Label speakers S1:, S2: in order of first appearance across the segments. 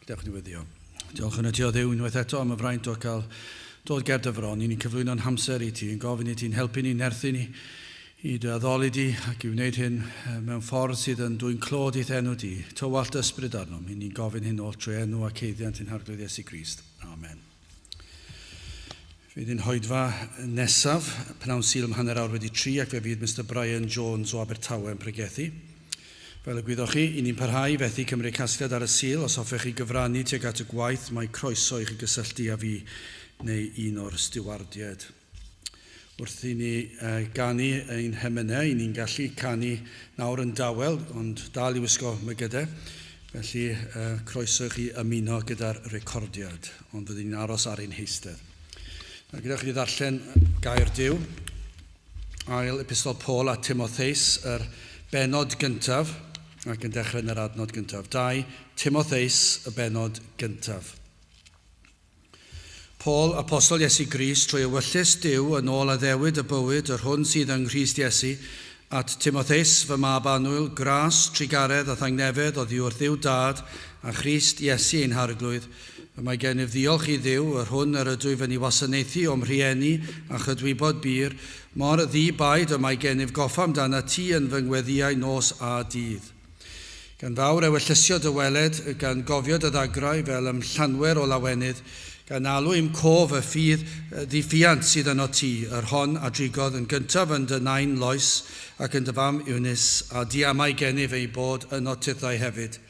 S1: Recordiwyd. Diolch yn y Dio Dduw unwaith eto am y fraint o cael dod ger dy fron. I ni'n cyflwyno'n hamser i ti, yn gofyn i ti'n helpu ni, nerthu ni, i dy addoli di ac i wneud hyn mewn ffordd sydd yn dwy'n clod i'th enw di. Tywallt ysbryd arnom. I ni'n gofyn hyn oll trwy enw a ceiddiant yn harglwydd Iesu Grist. Amen. Fydd yn hoedfa nesaf, pnawn Sul hanner awr wedi 3 ac fe fydd Mr Brian Jones o Abertawe yn pregethu. Fel y gwyddoch chi, i ni'n parhau fethu cymryd casgliad ar y Sul. Os hoffech chi gyfrannu tuag at y gwaith, mae croeso i chi gysylltu â fi neu un o'r stiwardiad. Wrth i ni ganu ein hemynau, i ni'n gallu canu nawr yn dawel, ond dal i wisgo mygydau. Felly croeso i chi ymuno gyda'r recordiad, ond fyddwn ni'n aros ar ein heistedd. Gyda chi ddarllen gair Duw, ail epistol Paul a Timotheus, yr benod gyntaf, ac yn dechrau yn yr adnod gyntaf. 2 Timotheus, y benod gyntaf. Paul, apostol Iesu Grist, trwy ewyllus Duw yn ôl a ddewid y bywyd yr hwn sydd yng Nghrist Iesu, at Timotheus fy mab annwyl, gras, trigaredd a thangnefedd oddi wrth Dduw Dad a Christ Iesu ein harglwydd. Mae gennyf ddiolch i Dduw, yr hwn yr ydw i fy'n ei wasanaethu o'm rhieni a chydwybod bir, mor ddi-baid y mae gennyf goffa amdana ti yn fy ngweddiau nos a dydd. Gan fawr ewyllysio dy weled, gan gofio dy ddagrau fel ymllanwer o lawenydd, gan alw i'm cof y ffydd ddiffiant sydd yno ti, yr hon a drigodd yn gyntaf yn dy nain loes ac yn dy fam Eunice, a diamau gennyf ei bod yno tithau hefyd.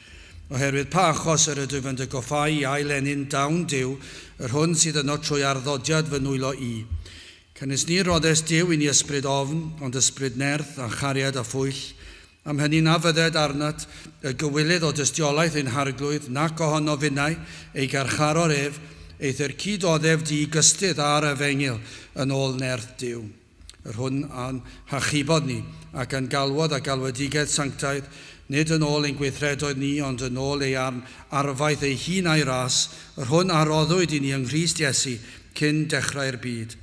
S1: Oherwydd pa achos yr ydw fy'n dy goffau i ailenyn dawn Duw, yr hwn sydd yno trwy arddodiad fy nwylo i. Cynnes ni roddes Duw i ni ysbryd ofn, ond ysbryd nerth a chariad a phwyll. Am hynny na fydded arnat y gywilydd o dystiolaeth ein harglwydd nac ohono finnau ei garcharo'r ef, eith'r cydoddef di gystydd ar y fengil yn ôl nerth Duw. Yr hwn a'n hachubod ni ac yn galwod a galwedigaeth sanctaidd, nid yn ôl ein gweithredoedd ni, ond yn ôl ei arfaith ei hun a'i ras, yr hwn aroddwyd i ni yng Nghrist Iesu cyn dechrau'r byd.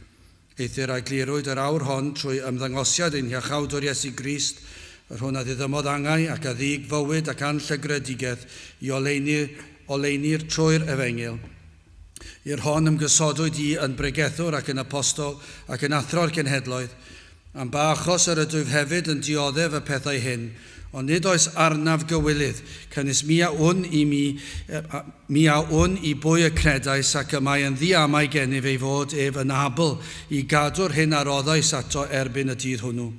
S1: Eithir a glirwyd yr awr hon trwy ymddangosiad ein hiachawdwr Iesu Grist, yr hwn a ddiddymodd angau ac a ddig fywyd ac anllygredigaeth i oleinir trwy'r efengil. I'r hon ymgysodwyd i yn bregethwr ac yn apostol ac yn athro'r cenhedloedd, am ba achos yr ydwyf hefyd yn dioddef y pethau hyn, ond nid oes arnaf gywilydd, cynnes mi a wn i bwy y credais ac y mae yn ddiamau gennyf ei fod ef yn abl i gadw'r hyn a roddais ato erbyn y dydd hwnnw.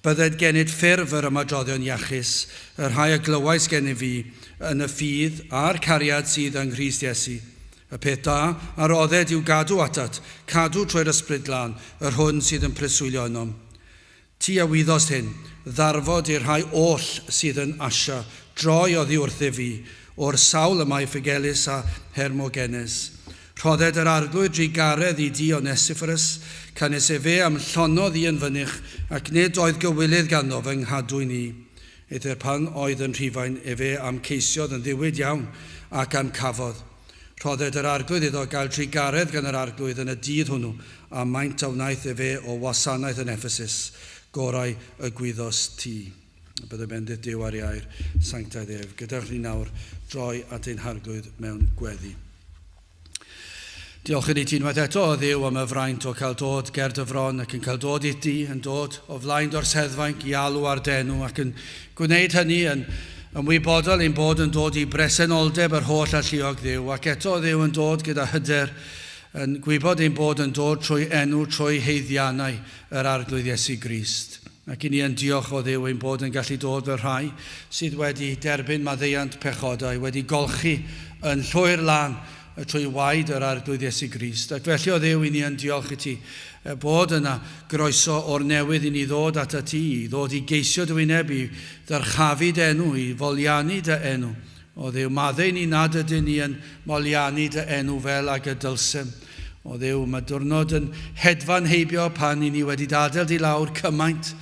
S1: Bydded gennym ffurf yr Ymadroddion Iachus, yr rhai a glywais gennym fi yn y ffydd a'r cariad sydd yng Nghrist Iesu. Y peth da a rodded i'w gadw atat, cadw trwy'r ysbryd glân, yr hwn sydd yn preswylio ynom. Ti a wyddos hyn, ddarfod i'r rhai oll sydd yn asia, droi oddi wrthi fi, o'r sawl yma i Ffigelus a Hermogenes. Rhodded yr arglwydd drigaredd i di Onesiphorus, canes e fe am llonodd i yn fynnych, ac nid oedd gywilydd ganddo fy nghadwy ni. Eithir pan oedd yn rhifain e fe am ceisiodd yn ddiwyd iawn ac am cafodd. Rhodded yr arglwydd iddo gael drigaredd gan yr arglwydd yn y dydd hwnnw, a maint a wnaeth e fe o wasanaeth yn Ephesus, gorau y gwyddos ti. Byddai bendith Duw ar iair, sanctaidd ef. Gyda'ch ni nawr droi at ein harglwydd mewn gweddi. Diolch i ni ti unwaith eto o Dduw am y fraint o cael dod ger dy fron ac yn cael dod i ti, yn dod o flaen do'r seddfaint i alw ar denw ac yn gwneud hynny yn wybodol ein bod yn dod i bresenoldeb yr holl alluog Dduw ac eto Dduw yn dod gyda hyder yn gwybod ein bod yn dod trwy enw, trwy heiddiannau yr arglwydd Iesu Grist. Ac i ni yn diolch o Dduw ein bod yn gallu dod fel rhai sydd wedi derbyn maddeuant pechodau, wedi golchi yn llwyr lan trwy waed yr arglwydd Iesu Grist. Ac felly o Dduw i ni yn diolch i ti bod yna groeso o'r newydd i ni ddod at ti, i ddod i geisio dy wyneb, i ddarchafu dy enw, i foliannu dy enw. O Dduw, maddau ni nad ydyn ni yn moliannu dy enw fel ag y dylsem. O Dduw, mae diwrnod yn hedfan heibio pan i ni wedi dadael di lawr cymaint.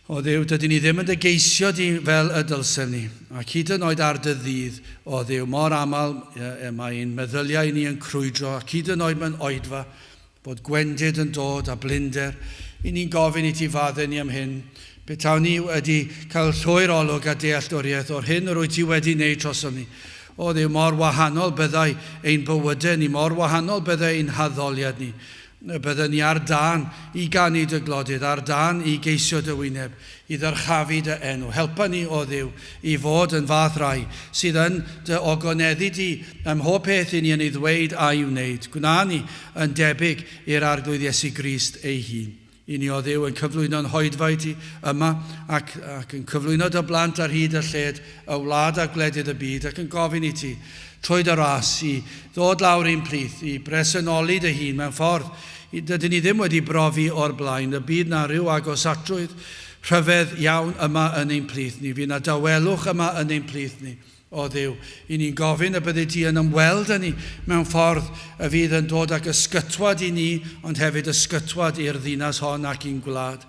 S1: O Dduw, dydyn ni ddim yn dy geisio di fel y dylsem ni. Ac hyd yn oed ar dy ddydd, o Dduw, mor aml mae'n meddyliau ni yn crwydro, ac hyd yn oed mae'n oedfa, bod gwendid yn dod a blinder. I ni'n gofyn i ti faddau ni am hyn. Betaw ni wedi cael llwyr olwg a dealltwriaeth o'r hyn yr wyt ti wedi wneud trosom ni. O Dduw, mor wahanol byddai ein bywydau ni, mor wahanol byddai ein haddoliad ni. Byddwn ni ar dan i ganu dy glodyd, ar dan i geisio dy wyneb, i ddyrchafu dy enw. Helpa ni, o Dduw, i fod yn fath rai sydd yn dy ogoneddu di ym mhob peth i ni yn ei ddweud a i wneud. Gwna ni yn debyg i'r arglwydd Iesu Grist ei hun. I ni, o Dduw, yn cyflwyno'n hoedfaid i yma ac yn cyflwyno dy blant ar hyd y lled y wlad a gwledydd y byd ac yn gofyn i ti trwy dy ras i ddod lawr ein plith, i bresynoli dy hun mewn ffordd. Dydyn ni ddim wedi brofi o'r blaen, y byd na rhyw agosatrwydd rhyfedd iawn yma yn ein plith ni. Fydd na dawelwch yma yn ein plith ni. O Dduw, i ni'n gofyn y bydde ti yn ymweld â ni mewn ffordd y fydd yn dod ag ysgytwad i ni, ond hefyd ysgytwad i'r ddinas hon ac i'n gwlad.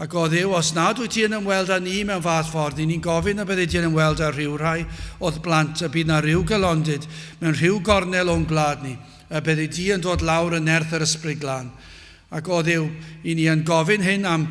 S1: Ac o Dduw, os nad wyt ti yn ymweld â ni mewn fath ffordd, i ni'n gofyn y bydde ti yn ymweld â rhyw rai oedd blant, y bydd na rhyw galondyd mewn rhyw gornel o'n gwlad ni, y bydde ti yn dod lawr yn nerth yr ysbryd glân. Ac o Dduw, i ni yn gofyn hyn am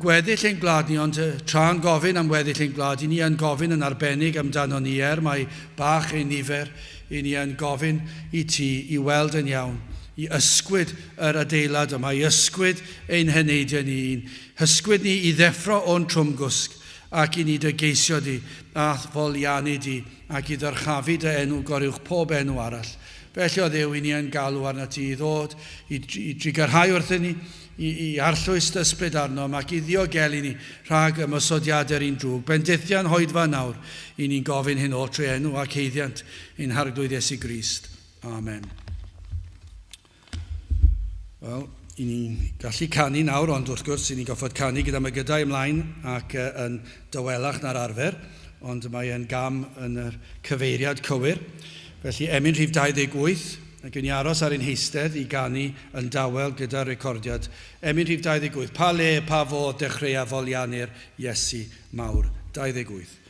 S1: gweddill ein gwlad ni, ond tra'n gofyn am weddill ein gwlad, i ni yn gofyn yn arbennig amdano ni mae bach ein nifer, i ni yn gofyn i ti i weld yn iawn, i ysgwyd yr adeilad yma, i ysgwyd ein hyneidiau ni, hysgwyd ni i ddeffro o'n trwmgwsg, ac i ni dy geisio di, a folianu di, ac i ddyrchafu dy enw goriwch pob enw arall. Felly o Dduw, i ni yn galw arna ti i ddod, i drigarhau wrthyn ni, i arllwys dy ysbryd arnom ac i ddiogelu ni rhag ymysodiadau'r un drwg. Bendithiau'n hoedfa nawr, i ni'n gofyn hyn o trwy enw ac heiddiant ein harglwydd Iesu Grist. Amen. Wel, i ni'n gallu canu nawr, ond wrth gwrs, i ni'n goffod canu gyda mygydau ymlaen ac yn dywelach na'r arfer, ond mae e'n gam yn y cyfeiriad cywir. Felly, emyn rhif 28, ac yn aros ar ein heistedd i ganu yn dawel gyda'r recordiad. Emyn rhif 28, pa le, pa fodd dechrau folianu'r Iesu mawr. 28.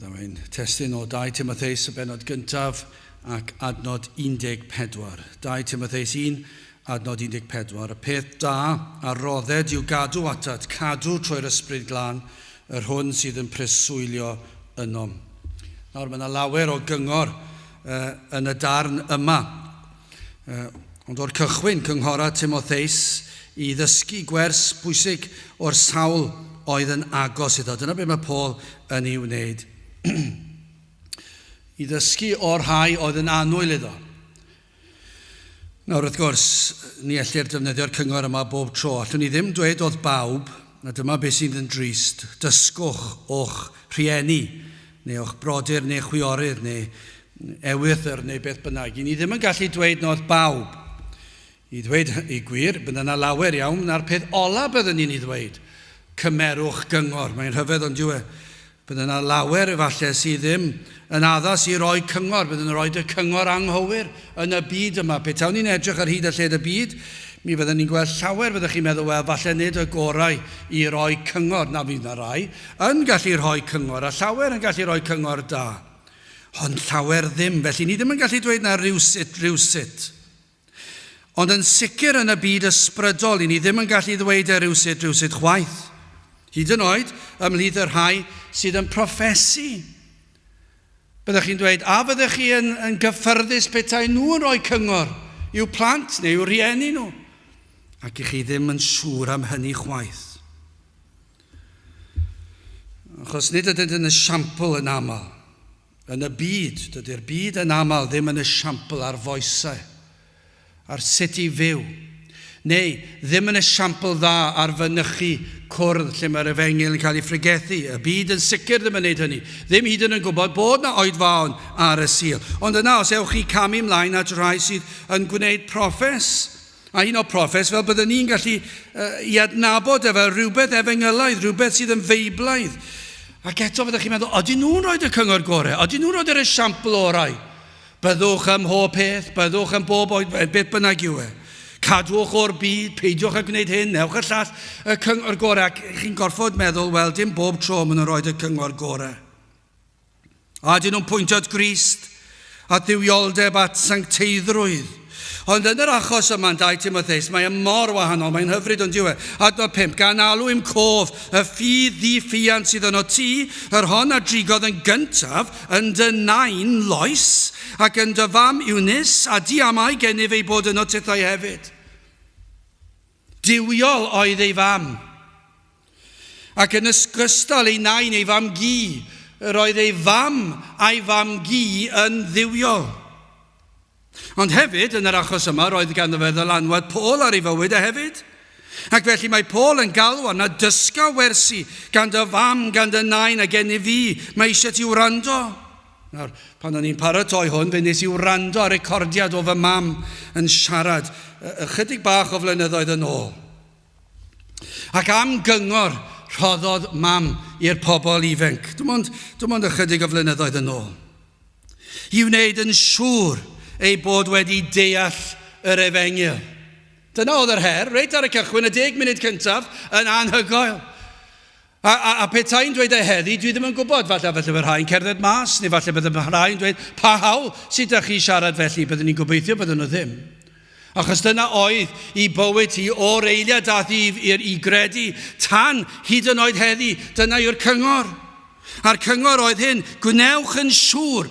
S1: Mae'n testyn o 2 Timotheus y benod gyntaf ac adnod 14. 2 Timotheus 1, adnod 14. Y peth da a rodded yw gadw atat, cadw trwy'r ysbryd glân, yr hwn sydd yn preswylio ynom. Nawr, mae yna lawer o gyngor yn y darn yma. Ond o'r cychwyn, cynghora Timotheus i ddysgu gwers bwysig o'r sawl oedd yn agos iddo. Dyna beth mae Paul yn ei wneud. I ddysgu o'r rhai oedd yn anwyl iddo. Nawr, wrth gwrs, ni ellir defnyddio'r cyngor yma bob tro. Allwn ni ddim dweud oedd bawb, na dyma beth sydd yn drist, dysgwch o'ch rhieni, neu o'ch brodyr, neu chwiorydd, neu ewythr, neu beth bynnag. Ni ddim yn gallu dweud na oedd bawb. I ddweud i gwir, bydd yna lawer iawn, na'r peth ola byddwn ni'n ei ddweud. Cymerwch gyngor. Mae'n rhyfedd ond diwe. Bydd yna lawer efallai sydd ddim yn addas i roi cyngor. Bydd yn rhoi y cyngor anghywir yn y byd yma. Pe tawn ni'n edrych ar hyd a lled y byd, mi byddwn ni'n gweld llawer fyddwch chi'n meddwl, wel, falle nid y gorau i roi cyngor. Na fydd yna rai yn gallu rhoi cyngor, a llawer yn gallu rhoi cyngor da. Ond llawer ddim. Felly ni ddim yn gallu dweud na rywsut. Ond yn sicr yn y byd ysbrydol, ni ddim yn gallu ddweud rywsut chwaith. Hyd yn oed ymhlith yr rhai sydd yn proffesu. Byddwch chi'n dweud, a fyddwch chi yn gyffyrddus petai nhw'n rhoi cyngor i'w plant neu i'w rhieni nhw. Ac i chi ddim yn siŵr am hynny chwaith. Achos nid ydyn yn esiampl yn aml. Yn y byd, dydy'r byd yn aml ddim yn esiampl ar foesau, ar sut i fyw. Neu ddim yn esiampl dda ar fynychu cwrdd lle mae'r efengil yn cael ei ffrigethu. Y byd yn sicr ddim yn gwneud hynny. Ddim hyd yn gwybod bod na oedfaon ar y sil. Ond yna, os ewch chi camu ymlaen at rhai sydd yn gwneud proffes, a un o proffes fel byddwn ni'n gallu i adnabod efo rhywbeth efengylaidd, rhywbeth sydd yn feiblaidd. Ac eto fyddwch chi'n meddwl, ydyn nhw'n rhoi y cyngor gorau? Ydyn nhw'n rhoi yr esiampl orau? Byddwch am hob peth, byddwch am bob oed, beth bynnag yw e. Cadwch o'r byd, peidiwch a gwneud hyn, newch y llall y cyngor gorau. Ac chi'n gorfod meddwl, wel, dim bob tro maen nhw'n rhoi y cyngor gorau. A dyn nhw'n pwyntio at Grist, at ddiwioldeb, at sancteiddrwydd. Ond yn yr achos yma'n 2 Timotheus, mae'n mor wahanol, mae'n hyfryd ond diwe. Adnod 5, gan alw cof, y ffydd ddiffiant sydd yn o ti, yr hon a drigodd yn gyntaf, yn dy nain loes, ac yn dy fam Eunice, a di amau gennyf ei bod yn o tithau hefyd. Diwiol oedd ei fam. Ac yn ysgystal ei nain ei fam gi, roedd ei fam a'i fam gi yn ddiwiol. Ond hefyd, yn yr achos yma, roedd ganddo fe ddylanwad Paul ar ei fywyd hefyd. Ac felly mae Paul yn galw na dysga wersi gan dy fam, gan dy nain a gen I fi. Mae eisiau ti wrando. Nawr, pan o'n i'n paratoi hwn, fe nes I wrando ar recordiad o fy mam yn siarad ychydig bach o flynyddoedd yn ôl. Ac am gyngor rhoddodd mam i'r pobl ifanc. Dim ond ychydig o flynyddoedd yn ôl. I wneud yn siŵr ei bod wedi deall yr efengil. Dyna oedd yr her, reit ar y cychwyn, y 10 munud cyntaf, yn anhygoel. A petai'n dweud e heddi, dwi ddim yn gwybod, falle bydd rhai'n cerdded mas, neu falle bydd rhai'n dweud, pa hawl sydd â chi siarad felly, byddwn ni'n gobeithio byddwn nhw ddim. Achos dyna oedd I bywyd hi o'r eiliad dath I gredu, tan hyd yn oed heddi, dyna yw'r cyngor. A'r cyngor oedd hyn, gwnewch yn siŵr,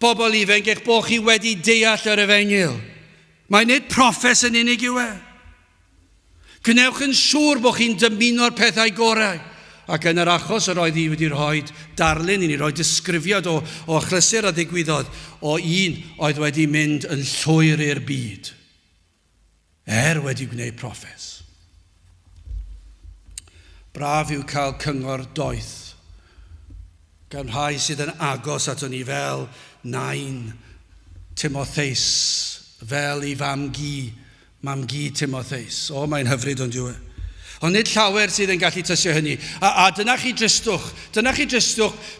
S1: bobl ifanc eich bod chi wedi deall yr efengil. Mae nid proffes yn unig yw e. Gwnewch yn siŵr bod chi'n dymuno'r pethau gorau. Ac yn yr achos yr oedd I wedi rhoi darlun I ni, rhoi disgrifiad o achlysur a ddigwyddodd o un oedd wedi mynd yn llwyr i'r byd. Wedi gwneud proffes. Braf yw cael cyngor doeth gan rhai sydd yn agos ato ni fel nain Timotheus, fel I mam gi Timotheus. Mae'n hyfryd ond diwe. Ond nid llawer sydd yn gallu tysio hynny. A dyna chi dristwch,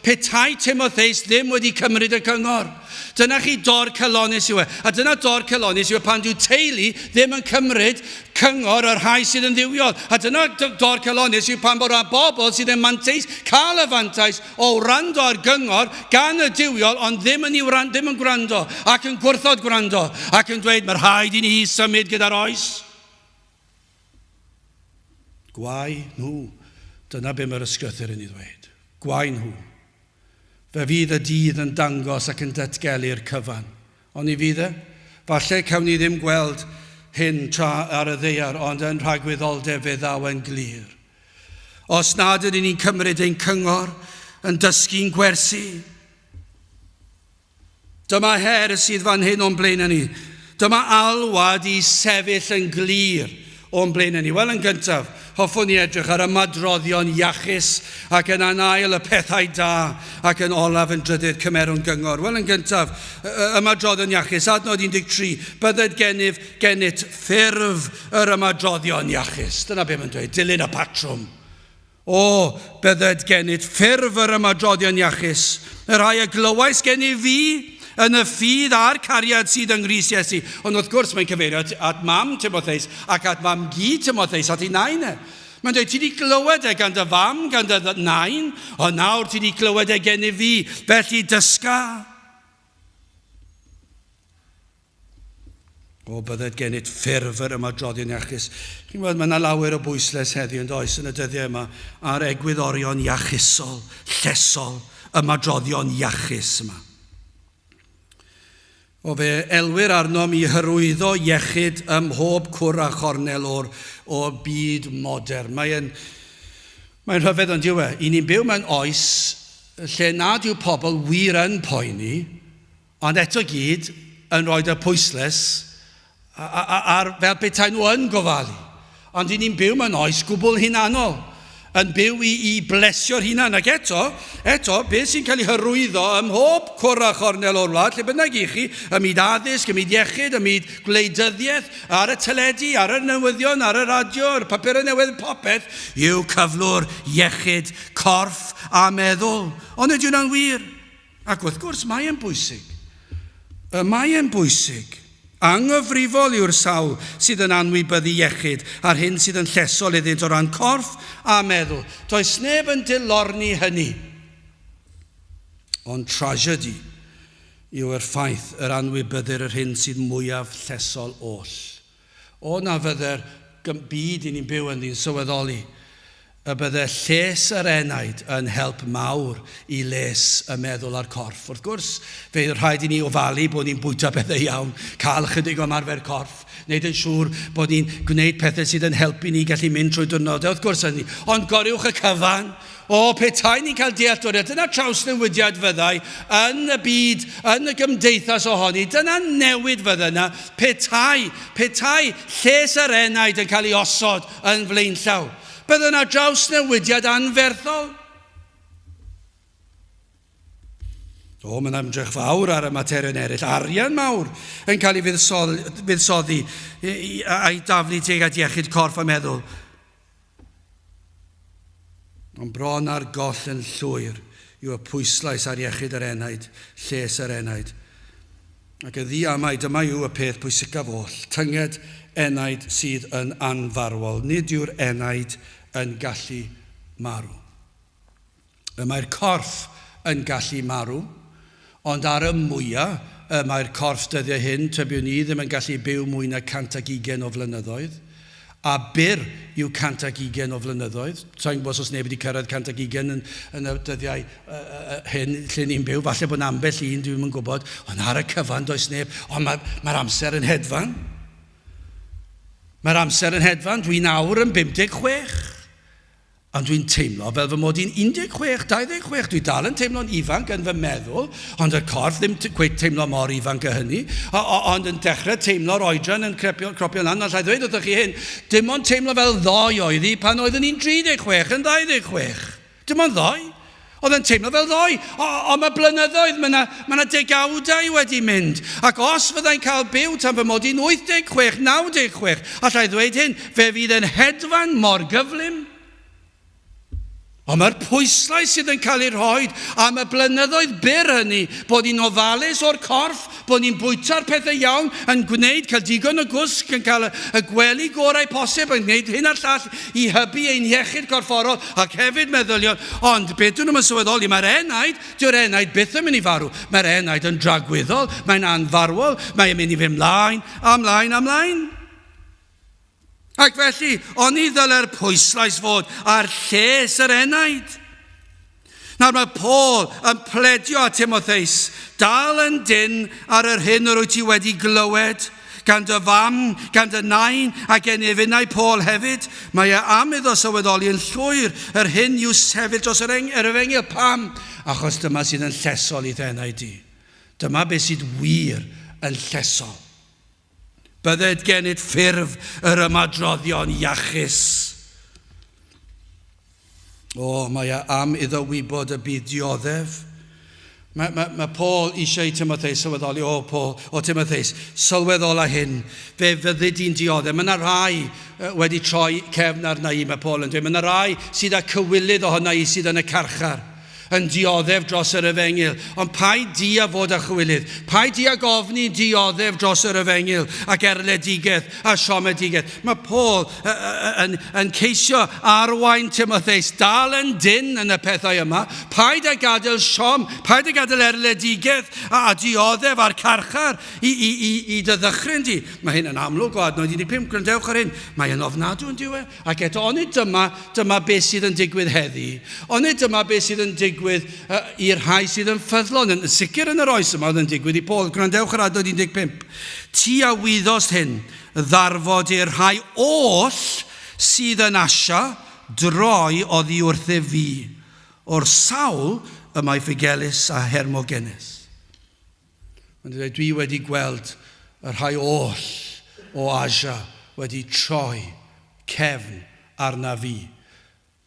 S1: petai Timotheus ddim wedi cymryd y cyngor. Dyna chi dor celonis yw e. A dyna dor celonis yw e pan dyw teulu ddim yn cymryd cyngor yr rhai sydd yn ddiwiol. A dyna dor celonis yw pan bod y bobl sydd yn mantais cael y fantais o wrando ar gyngor gan y diwiol ond ddim yn gwrando ac yn gwrthod gwrando ac yn dweud mae'r rhaid i ni symud gyda'r oes. Gwai nhw. Dyna be mae'r ysgrythur yn ei ddweud. Gwai nhw. Fe fydd y dydd yn dangos ac yn datgelu'r cyfan. Ond i fydd e? Falle cawn ni ddim gweld hyn tra ar y ddaear, ond yn rhagwyddoldeb fe ddaw yn glir. Os nad ydyn ni'n cymryd ein cyngor, yn dysgu'n gwersi. Dyma her sydd fan hyn o'n blaen ni. Dyma alwad i sefyll yn glir o'n blaen ni. Wel, yn gyntaf, hoffwn ni edrych ar ymadroddion Iachus ac yn anail y pethau da ac yn olaf yn drydydd cymerwn gyngor. Wel, yn gyntaf, ymadroddion Iachus, adnod 13, bydded gennyt ffurf yr ymadroddion Iachus. Dyna be mae'n dweud, dilyn y patrwm. O, bydded gennyt ffurf yr ymadroddion Iachus. Y rhai y glywais gen i fi, yn y ffydd a'r cariad sydd yng Nghrist Iesu. Ond wrth gwrs mae'n cyfeirio at mam Timotheus ac at mam gi Timotheus at ei nain e. Mae'n dweud, ti wedi glywed e gan dy fam, gan dy nain, ond nawr ti wedi glywed e gen i fi, felly dysga. O, bydded gennyt ffurf yr ymadroddion Iachus. Chi'n gwybod, mae yna lawer o bwysles heddiw yn does yn y dyddiau yma ar egwyddorion iachusol, llesol, ymadroddion Iachus yma. O fe elwyr arnom i hyrwyddo iechyd ym mhob cwr a chornel o byd modern. Mae'n rhyfedd ond yw e. I ni'n byw mewn oes lle nad yw pobl wir yn poeni, ond eto gyd yn rhoi y pwysles ar fel petai nhw yn gofalu. Ond i ni'n byw mewn oes gwbl hunanol. Yn byw i blesio'r hunan. Ac eto, beth sy'n cael ei hyrwyddo ym mhob cwr a chornel o'r wlad, lle bynnag i chi, ymyd addysg, ymyd iechyd, ymyd gwleidyddiaeth, ar y teledu, ar y newyddion, ar y radio, ar y papur newydd, popeth, yw cyflwr iechyd, corff a meddwl. Ond ydy hwnna'n wir? Ac wrth gwrs, mae e'n bwysig. Mae e'n bwysig. Anghyfrifol yw'r sawl sydd yn anwybyddu iechyd a'r hyn sydd yn llesol iddynt o ran corff a meddwl. Does neb yn dilorni hynny. Ond tragedy yw'r ffaith yr anwybyddur yr hyn sydd mwyaf llesol oll. O na fydde'r byd i ni'n byw yn ni'n sylweddoli, y bydde lles yr enaid yn help mawr i les y meddwl a'r corff. Wrth gwrs, fe rhaid i ni ofalu bod ni'n bwyta pethau iawn, cael chydig o ymarfer corff, wneud yn siŵr bod ni'n gwneud pethau sydd yn helpu ni gallu mynd trwy diwrnodau. Wrth gwrs hynny. Ond goriwch y cyfan, o petai ni'n cael dealltwriaeth, dyna trawsnewidiad fyddai yn y byd, yn y gymdeithas ohoni, dyna newid fydda yna, petai lles yr enaid yn cael ei osod yn flaenllaw. Bydd yna drawsnewidiad anferthol. Mae'n ymdrech fawr ar y materion eraill. Arian mawr yn cael ei fuddsoddi a'i daflu tuag at iechyd corff a meddwl. Ond bron ar goll yn llwyr yw y pwyslais ar iechyd yr enaid, lles yr enaid. Ac y ddiamai, dyma yw y peth pwysicaf oll. Tynged enaid sydd yn anfarwol. Nid yw'r enaid yn gallu marw. Mae'r corff yn gallu marw, ond ar y mwyaf mae'r corff dyddiau hyn, tybiwn ni ddim yn gallu byw mwy na 120 o flynyddoedd, a byr yw 120 o flynyddoedd. Sa'n gwybod os neb wedi cyrraedd 120 yn y dyddiau hyn lle ni'n byw, falle bod ambell un dwi'n yn gwybod, ond ar y cyfan does neb, ond mae'r amser yn hedfan. Mae'r amser yn hedfan, dwi'n awr yn 56. Ond dwi'n teimlo fel fy mod i'n 16, 26. Dwi dal yn teimlo'n ifanc yn fy meddwl, ond y corff ddim gweith teimlo mor ifanc y hynny, ond yn dechrau teimlo'r oedran yn cropio lan. Allai ddweud wrthych chi hyn, dim ond teimlo fel ddoi oedd hi pan oeddwn i'n 36 yn 26. Dim ond ddoi. Oedd yn teimlo fel ddoi, ond mae blynyddoedd, mae yna degawdau wedi mynd. Ac os fyddai'n cael byw tan fy mod i'n 86, 96, allai ddweud hyn, fe fydd yn hedfan mor gyflym. Ond mae'r pwyslais sydd yn cael ei rhoi am y blynyddoedd byr hynny, bod ni'n ofalus o'r corff, bod ni'n bwyta'r pethau iawn, yn gwneud, cael digon o gwsg, yn cael y gwely gorau posib, yn gwneud hyn a'r llall i hybu ein iechyd corfforol, ac hefyd meddylion. Ond beth dyn nhw'n sylweddoli, mae'r enaid, dyw'r enaid byth yn mynd i farw. Mae'r enaid yn dragwyddol, mae'n anfarwol, mae'n mynd i fynd ymlaen. Ac felly, o'n i ddylai'r pwyslais fod ar lles yr enaid. Nawr mae Paul yn pledio a Timotheus, dal yn dyn ar yr hyn yr wyt ti wedi glywed, gan dy fam, gan dy nain, ac en efinau Paul hefyd. Mae am iddo sylweddoli yn llwyr yr hyn yw sefyll dros yr efengyl. Pam? Achos dyma sydd yn llesol i ddennau di. Dyma beth sydd wir yn llesol. Bydded gennyt ffurf yr ymadroddion Iachus. Mae am iddo wybod y bydd dioddef. Mae Paul eisiau i Timotheus sylweddoli, Timotheus, sylweddola hyn, fe fyddi di'n dioddef. Mae yna rai wedi troi cefn arna i, mae Paul yn dweud. Mae yna rai sydd â cywilydd ohona i sydd yn y carchar, yn dioddef dros yr efengyl. Ond pai di a fod â chywilydd, pai di a gofni dioddef dros yr efengyl ac erledigaeth a siomedigaeth. Mae Paul yn ceisio arwain Timotheus, dal yn dyn yn y pethau yma, paid a gadael siom, paid a gadael erledigaeth a dioddef a'r carchar i dy ddychryn di. Mae hyn yn amlwg o adnod 15, gwrandewch ar hyn, mae yn ofnadw yn diwe. Ac eto, onid dyma beth sydd yn digwydd heddi. Onid dyma beth sydd yn digwydd i'r rhai sydd yn ffyddlon. Yn sicr yn yr oes yma oedd yn digwydd i Paul. Gwrandewch ar adnod 15. Ti a wyddost hyn, ddarfod i'r rhai oll sydd yn asia droi oddi wrth fi. O'r sawl y mae Ffigelus a Hermogenes. Dwi wedi gweld yr rhai oll o Asia wedi troi cefn arna fi.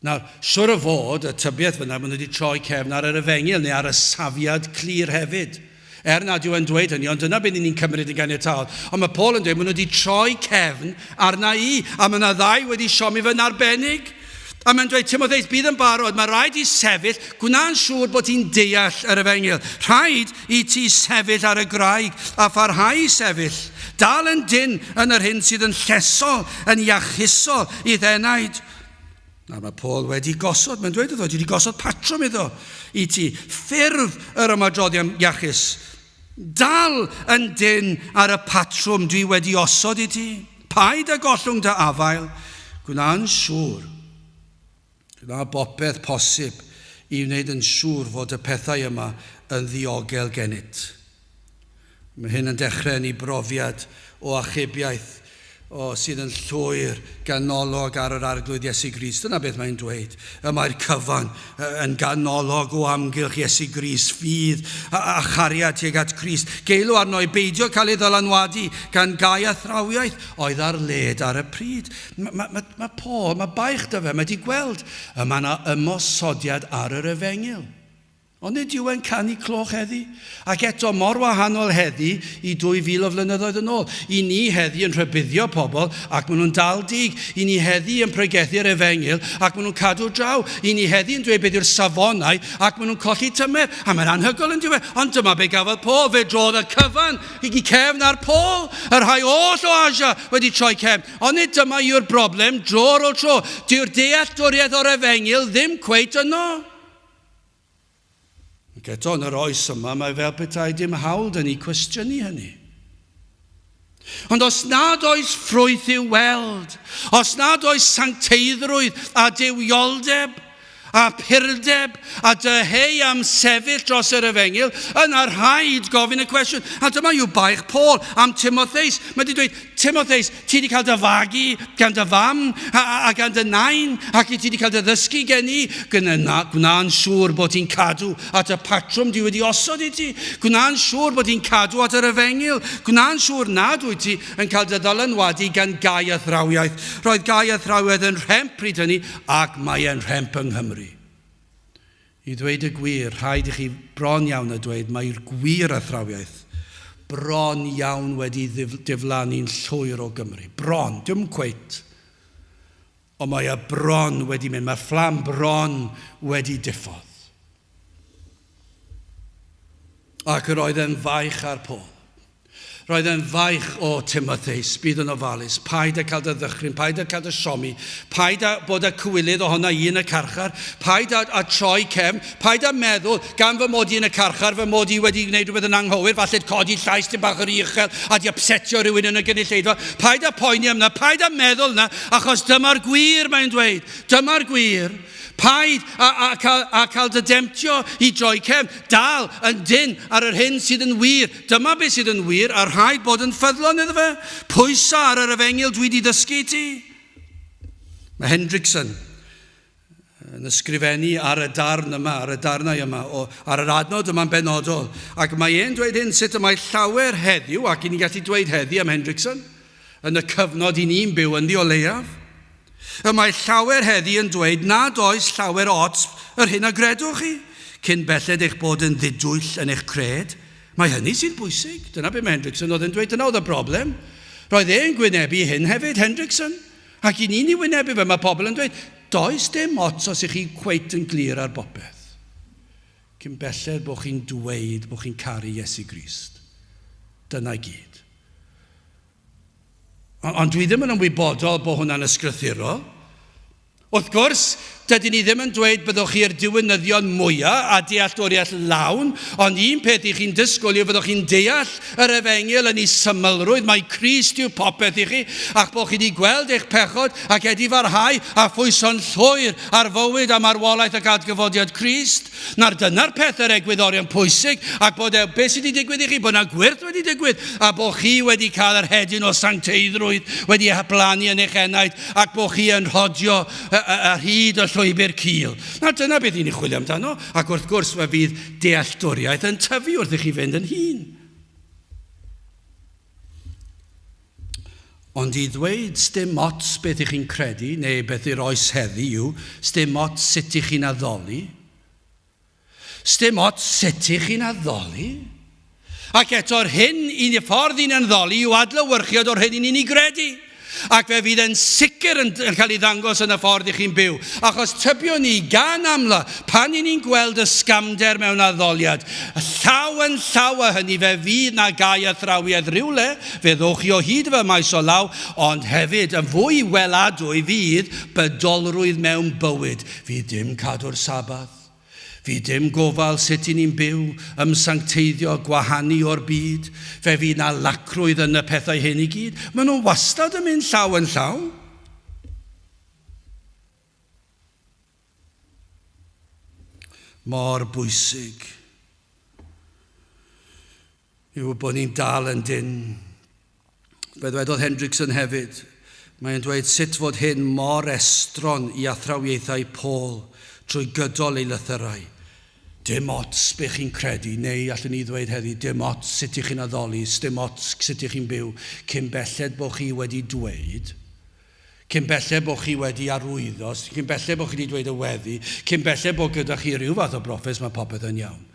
S1: Nawr, siwr o fod, y tybiaeth fyna, maen nhw wedi troi cefn ar yr efengyl neu ar y safiad clir hefyd. Nad yw yn dweud hynny, ond dyna beth ni'n cymryd yn ganiataol. Ond mae Paul yn dweud, maen nhw wedi troi cefn arna i, a mae yna ddau wedi siomi fy'n arbennig. A mae'n dweud, Timotheus, bydd yn barod, mae rhaid i sefyll, gwna'n siŵr bod ti'n deall yr efengyl. Rhaid i ti sefyll ar y graig a pharhau i sefyll. Dal yn dyn yn yr hyn sydd yn llesol, yn iachusol i ddenaid. Nawr mae Paul wedi gosod, mae'n dweud iddo, wedi gosod patrwm iddo i ti. Ffurf yr ymadroddion Iachus. Dal yn dyn ar y patrwm dwi wedi osod i ti. Paid a gollwng dy afael. Gwna'n siŵr. Gwna bopeth posib i wneud yn siŵr fod y pethau yma yn ddiogel gennyt. Mae hyn yn dechrau'n ei brofiad o achubiaeth sydd yn llwyr ganolog ar yr arglwydd Iesu Grist. Dyna beth mae'n dweud. Mae'r cyfan yn ganolog o amgylch Iesu Grist, ffydd a chariad tuag at Crist. Geilw arno i beidio cael ei ddylanwadu gan gau a thrawiaeth oedd ar led ar y pryd. Mae Paul, mae baich dy fe, mae wedi gweld mae yna ymosodiad ar yr efengyl. Ond nid yw e'n canu cloch heddi. Ac eto mor wahanol heddi i 2000 o flynyddoedd yn ôl. I ni heddi yn rhybuddio pobl ac maen nhw'n dal dig. I ni heddi yn pregethu'r efengyl ac maen nhw'n cadw draw. I ni heddi yn dweud beth yw'r safonau ac maen nhw'n colli tymer. A mae'n anhygoel yn diwedd. Ond dyma be gafodd Paul. Fe drodd y cyfan i cefn ar Paul. Yr rhai oll o Asia wedi troi cefn. Ond nid dyma yw'r broblem dro ar ôl tro. Dyw'r dealltwriaeth o'r efengyl ddim cweit yno. Eto yn yr oes yma, mae fel petai dim hawl dyn ni cwestiynu hynny. Ond os nad oes ffrwyth i'w weld, os nad oes sancteiddrwydd a dywioldeb, a purdeb, a dyheu am sefyll dros yr efengyl, yna rhaid gofyn y cwestiwn. A dyma yw baich Paul am Timotheus. Mae wedi dweud, Timotheus, ti wedi cael dy fagu gan dy fam a gan dy nain, ac ti wedi cael dy ddysgu gen i. Gwna'n siŵr bod ti'n cadw at y patrwm di wedi osod i ti. Gwna'n siŵr bod ti'n cadw at yr efengyl. Gwna'n siŵr nad wyt ti yn cael dy ddylanwadu gan gau a thrawiaeth. Roedd gau a thrawiaeth yn rhemp pryd hynny, ac mae e'n rhemp yng Nghymru. I ddweud y gwir, rhaid i chi bron iawn a dweud, mae'r gwir athrawiaeth bron iawn wedi diflannu'n llwyr o Gymru. Bron, dim cweit. Ond mae y bron wedi mynd, mae'r fflam bron wedi diffodd. Ac yr oedd yn faich ar Paul. Roedd yn faich o Timotheus, bydd yn ofalus. Paid a cael dy ddychryn, paid a cael dy siomi, paid a bod y cywilydd ohona i yn y carchar, paid a troi cefn, paid a meddwl, gan fy mod i yn y carchar, fy mod i wedi gwneud rhywbeth yn anghywir, falle codi llais dim bach yr uchel a di upsetio rhywun yn y gynulleidfa. Paid a poeni am na, paid a meddwl na, achos dyma'r gwir mae'n dweud. Dyma'r gwir. Paid a cael dy demtio i droi cefn, dal yn dyn ar yr hyn sydd yn wir. Dyma beth sydd yn wir, a rhaid bod yn ffyddlon iddo fe. Pwysa ar yr efengyl dwi wedi ddysgu ti. Mae Hendrickson yn ysgrifennu ar y darn yma, ar y darnau yma, ar yr adnod yma'n benodol. Ac mae e'n dweud hyn sut y mae llawer heddiw, ac i ni gallu dweud heddi am Hendrickson, yn y cyfnod i ni'n byw ynddi o leiaf. Y mae llawer heddi yn dweud nad oes llawer ots yr hyn a gredwch chi, cyn belled eich bod yn ddidwyll yn eich cred. Mae hynny sydd bwysig. Dyna be mae Hendrickson oedd yn dweud, dyna oedd y broblem. Roedd e'n gwynebu hyn hefyd, Hendrickson. Ac i ni'n ei wynebu fe, mae pobl yn dweud, does dim ots os ych chi cweit yn glir ar bopeth. Cyn belled bod chi'n dweud bod chi'n caru Iesu Grist. Dyna i gyd. Ond dwi ddim yn ymwybodol bod hwnna'n ysgrythurol. Wrth gwrs, dydyn ni ddim yn dweud byddwch chi'r diwynyddion mwyaf a dealltwriaeth lawn, ond un peth i chi'n disgwyl yw byddwch chi'n deall yr efengyl yn ei symlrwydd. Mae Crist yw popeth i chi, ac bod chi wedi gweld eich pechod ac wedi farhau a phwyso'n llwyr ar fywyd a marwolaeth ac adgyfodiad Crist. Na'r dyna'r peth yr egwyddorion pwysig, ac bod beth sydd wedi digwydd i chi, bod yna gwirth wedi digwydd, a bod chi wedi cael yr hedyn o sancteiddrwydd wedi heblannu yn eich enaid, ac bod chi yn rhodio ar hyd o llwybr cil. Na, dyna beth i'n chwilio amdano, ac wrth gwrs fe fydd dealltwriaeth yn tyfu wrth i chi fynd yn hun. Ond i ddweud sdim ots beth i chi'n credu, neu beth i'r oes heddi yw, sdim ots sut i chi'n addoli. Sdim ots sut i chi'n addoli. Ac eto'r hyn i'n ffordd i'n addoli yw adlewyrchiad o'r hyn i'n ei gredu. Ac fe fydd yn sicr yn cael ei ddangos yn y ffordd i chi'n byw. Achos tybio ni gan amla, pan i ni'n gweld y sgamder mewn addoliad, llaw yn llaw a hynny fe fydd na gau athrawiaeth rhywle, fe ddwch chi o hyd fy maes o law, ond hefyd yn fwy weladwy fydd bydolrwydd mewn bywyd. Fydd dim cadw'r sabath. Fydd dim gofal sut i ni'n byw, ymsancteiddio gwahanu o'r byd. Fe fydd na lacrwydd yn y pethau hyn i gyd. Maen nhw wastad yn mynd llaw yn llaw. Mor bwysig yw bod ni'n dal yn dyn. Fe ddwedodd Hendrickson hefyd, mae'n dweud sut fod hyn mor estron i athrawiaethau Paul trwy gydol ei lythyrau. Dim ots be chi'n credu, neu allwn ni ddweud heddi, dim ots sut i chi'n addoli, dim ots sut i chi'n byw, cyn belled bod chi wedi dweud, cyn belled bod chi wedi arwyddo, cyn belled bod chi wedi dweud y weddi, cyn belled bod gyda chi rhyw fath o broffes, mae popeth yn iawn.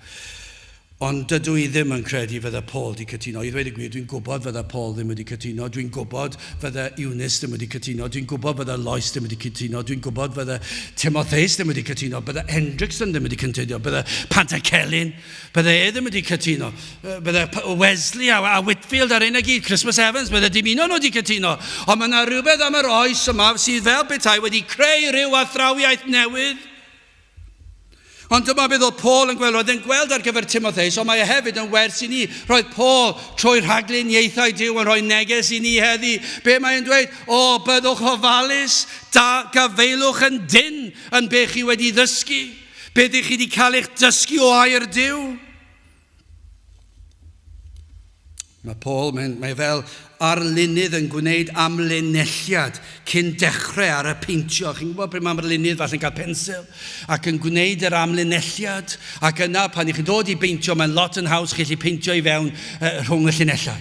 S1: Ond dydw i ddim yn credu fydda Paul wedi cytuno. I ddweud y gwir, dwi'n gwybod fydda Paul ddim wedi cytuno. Dwi'n gwybod fydda Eunice ddim wedi cytuno. Dwi'n gwybod fydda Lois ddim wedi cytuno. Dwi'n gwybod fydda Timotheus ddim wedi cytuno. Bydda Hendrickson ddim wedi cytuno. Bydda Pantacelyn. Bydda e ddim wedi cytuno. Bydda Wesley a Whitfield ar un ag gyd. Christmas Evans. Bydda dim un o'n wedi cytuno. Ond mae yna rhywbeth am yr oes yma sydd fel petai wedi creu rhyw athrawiaeth newydd. Ond dyma beth oedd Paul yn gweld, roedd e'n gweld ar gyfer Timotheus, ond mae e hefyd yn wers i ni. Roedd Paul trwy'r rhaglen ieithau Duw yn rhoi neges i ni heddi. Be mae'n dweud? O, byddwch ofalus, gafeilwch yn dyn yn be chi wedi ddysgu. Beth i chi wedi cael eich dysgu o air Duw. Mae Paul, mae fel arlunydd yn gwneud amlinelliad cyn dechrau ar y peintio. Chi'n gwybod pryd mae'r arlunydd falle'n cael pensil ac yn gwneud yr amlinelliad, ac yna pan i chi'n dod i peintio, mae'n lot yn haws chi'n peintio i fewn rhwng y llinellau.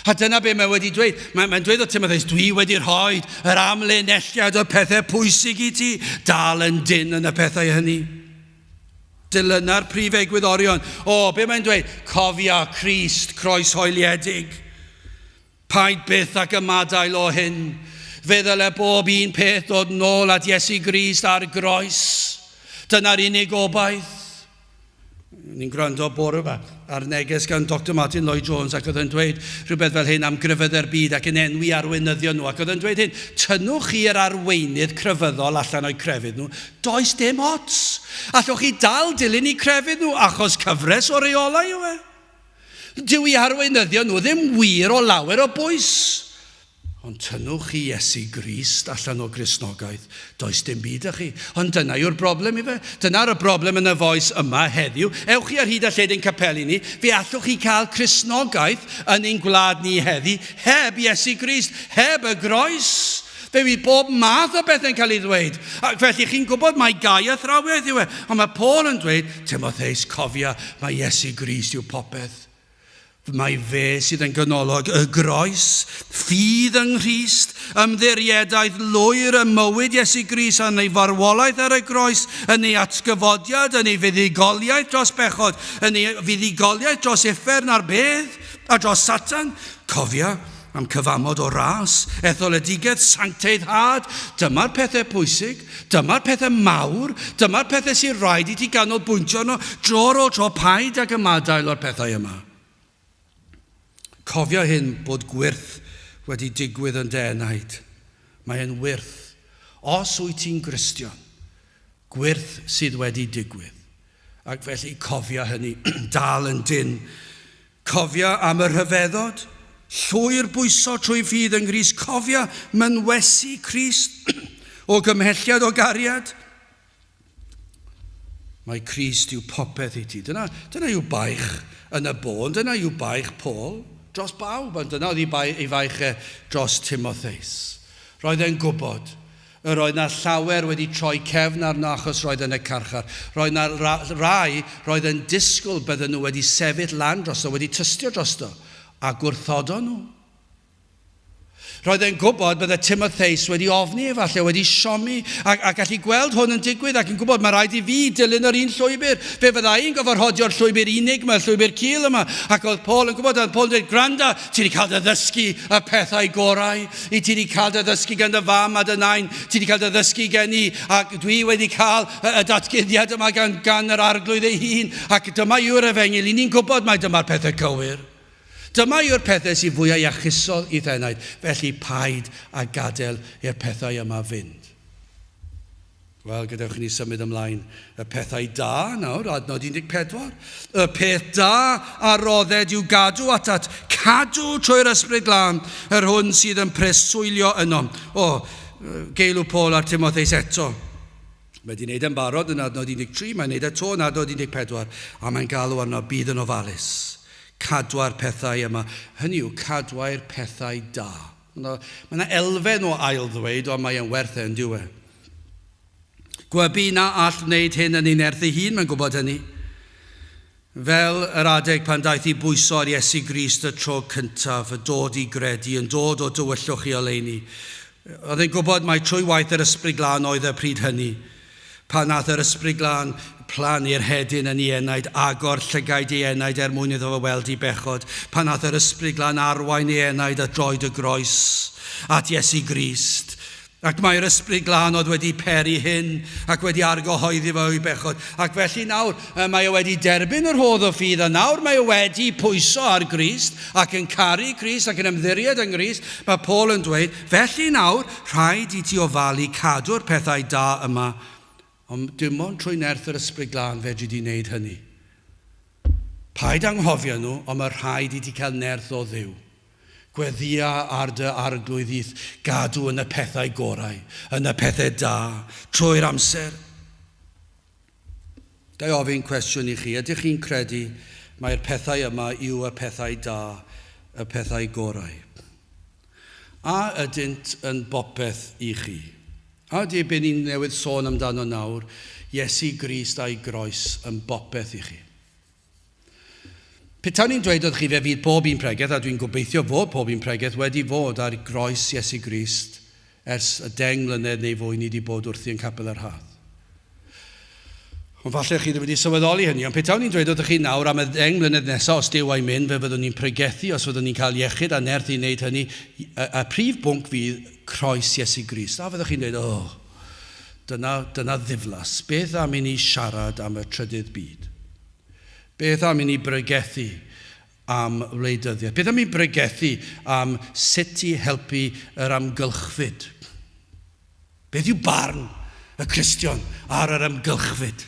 S1: A dyna be mae wedi dweud. Mae'n dweud o Timotheus, dwi wedi rhoi yr amlinelliad o pethau pwysig i ti, dal yn dyn yn y pethau hynny. Dilyna'r prif egwyddorion. Be mae'n dweud? Cofia Crist croeshoeliedig. Paid byth ac ymadael o hyn. Fe ddyle bob un peth dod nôl at Iesu Grist ar groes. Dyna'r unig obaith. Ni'n gwrando bore yma ar neges gan Dr Martin Lloyd-Jones ac oedd yn dweud rhywbeth fel hyn am gryfyddau'r byd ac yn enwi arweinyddion nhw. Ac oedd yn dweud hyn, tynnwch chi'r arweinydd crefyddol allan o'i crefydd nhw. Does dim ots. Allwch chi dal dilyn i crefydd nhw achos cyfres o reolau yw e. Dyw i arweinyddion nhw ddim wir o lawer o bwys. Ond tynnwch chi Iesu Grist allan o Gristnogaeth, does dim byd â chi. Ond dyna yw'r broblem i fe. Dyna'r broblem yn y foes yma heddiw. Ewch chi ar hyd a lled ein capeli ni, fe allwch chi cael Cristnogaeth yn ein gwlad ni heddi, heb Iesu Grist, heb y groes. Fe fydd bob math o beth yn cael ei ddweud. Ac felly chi'n gwybod mae gai athrawiaeth yw e. Ond mae Paul yn dweud, Timotheus, cofia, mae Iesu Grist yw popeth. Mae fe sydd yn ganolog y groes, ffydd yng Nghrist, ymddiriedau lwyr y mywyd Iesu Grist yn ei farwolaeth ar y groes, yn ei atgyfodiad, yn ei fuddugoliaeth dros bechod, yn ei fuddugoliaeth dros uffern a'r bedd, a dros Satan. Cofia am cyfamod o ras, etholedigaeth, sancteiddhad. Dyma'r pethau pwysig, dyma'r pethau mawr, dyma'r pethau sy'n rhaid i ti ganolbwyntio nhw, dro o tro paid ac ymadael o'r pethau yma. Cofia hyn bod gwyrth wedi digwydd yn denaid. Mae e'n wyrth. Os wyt ti'n Gristion, gwyrth sydd wedi digwydd. Ac felly cofia hynny, dal yn dyn. Cofia am y rhyfeddod, llwy'r bwyso trwy ffydd yng Nghrist. Cofia mynwesu Crist o gymhelliad o gariad. Mae Crist yw popeth i ti. Dyna yw baich yn y bôn, dyna yw baich Paul. Dros bawb, ond dyna oedd ei faich dros Timotheus. Roedd e'n gwybod, roedd yna llawer wedi troi cefn arno achos roedd yn y carchar. Roedd yna rai, roedd yn disgwyl bydden nhw wedi sefyll lan drosto, wedi tystio drosto, a gwrthodo nhw. Roedd e'n gwybod bydde Timotheus wedi ofni efallai, wedi siomi, a gallu gweld hwn yn digwydd, ac yn gwybod mae rhaid i fi dilyn yr un llwybr. Fe fydda i'n gofyrhodio'r llwybr unig yma, llwybr cil yma. Ac oedd Paul yn gwybod, oedd Paul yn dweud, granda, ti wedi cael dy ddysgu y pethau gorau, i ti wedi cael dy ddysgu gan dy fam a dy nain, ti wedi cael dy ddysgu gen i, ac dwi wedi cael y datgyddiad yma gan yr arglwydd ei hun, ac dyma yw'r efengil, i ni'n gwybod mai dyma'r pethau cywir. Dyma yw'r pethau sy'n fwy iachusol i ddenaid, felly paid a gadael i'r pethau yma fynd. Wel, gadewch ni symud ymlaen y pethau da nawr, adnod 14. Y peth da a rodded yw gadw atat, cadw trwy'r ysbryd glân, yr hwn sydd yn preswylio yno. Geilw Paul ar Timotheus eto. Mae wedi wneud yn barod yn adnod 13, mae'n wneud eto yn adnod 14, a mae'n galw arno bydd yn ofalus. Cadwa'r pethau yma. Hynny yw, cadwa'r pethau da. Mae yna elfen o ail ddweud, ond mae e'n werth e'n diwe. Gwybi na all wneud hyn yn un erth ei hun, mae'n gwybod hynny. Fel yr adeg pan daeth i bwyso ar Iesu Grist y tro cyntaf, y dod i gredu, yn dod o dywyllwch i oleuni. Oedd e'n gwybod mai trwy waith yr ysbryd glân oedd y pryd hynny. Pan nath yr ysbryd glân plannu'r hedyn yn ei enaid, agor llygaid ei enaid mwyn iddo fo weld i bechod. Pan nath yr ysbryd glân arwain ei enaid a droed y groes at Iesu Grist. Ac mae'r ysbryd glân oedd wedi peri hyn ac wedi argyhoeddi fo i bechod. Ac felly nawr mae o wedi derbyn yr hodd o ffydd, a nawr mae o wedi pwyso ar Grist ac yn caru Grist ac yn ymddiried yng Grist. Mae Paul yn dweud, felly nawr rhaid i ti ofalu cadw'r pethau da yma. Ond dim ond trwy nerth yr ysbryd glân fedri di wneud hynny. Paid anghofio nhw, ond mae rhaid i ti cael nerth o Dduw. Gweddia ar dy arglwyddydd, gadw yn y pethau gorau, yn y pethau da, trwy'r amser. Da i ofyn cwestiwn i chi, ydych chi'n credu mae'r pethau yma yw y pethau da, y pethau gorau? A ydynt yn bopeth i chi? A di be ni'n newydd sôn amdano nawr, Iesu Grist a'i groes yn bopeth i chi. Petai ni'n dweud oedd chi fe fydd pob un pregeth, a dwi'n gobeithio fod pob un pregeth wedi fod ar groes Iesu Grist ers y 10 mlynedd neu fwy ni wedi bod wrthi yn Nghapel yr Rhath. Ond falle chi ddim wedi sylweddoli hynny, ond petawn ni'n dweud wrthych chi nawr am y 10 mlynedd nesaf os Duw a'i mynd, fe fyddwn ni'n pregethu os fyddwn ni'n cael iechyd a nerth i wneud hynny, y prif bwnc fydd croes Iesu Grist. A fyddwch chi'n dweud, dyna ddiflas. Beth am i ni siarad am y trydydd byd? Beth am i ni bregethu am wleidyddiaeth? Beth am i bregethu am sut i helpu yr amgylchfyd? Beth yw barn y Cristion ar yr amgylchfyd?